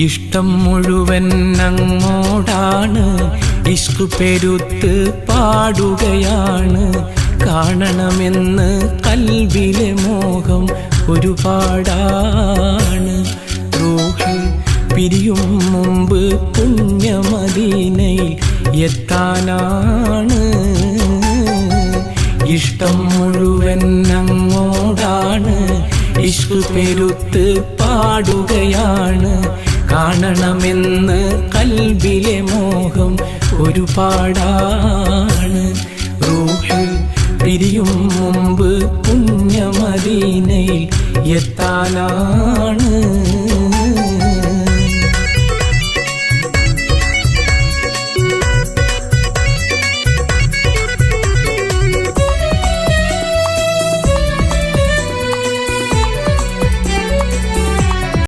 ഇഷ്ടം മുഴുവൻ അങ്ങോടാണ്, ഇഷ്കു പെരുത്ത് പാടുകയാണ്. കാണണമെന്ന് കൽബിലെ മോഹം ഒരുപാടാണ്. റൂഹ് പിരിയും മുമ്പ് പുണ്യമദീനയിൽ എത്താനാണ്. ഇഷ്ടം മുഴുവൻ അങ്ങോടാണ്, ഇഷ്കു പെരുത്ത് പാടുകയാണ്. കാണണമെന്ന് കൽബിലെ മോഹം ഒരുപാടാണ്. റൂഹ് പിരിയും മുമ്പ് പുണ്യമദീനയിൽ എത്താനാണ്.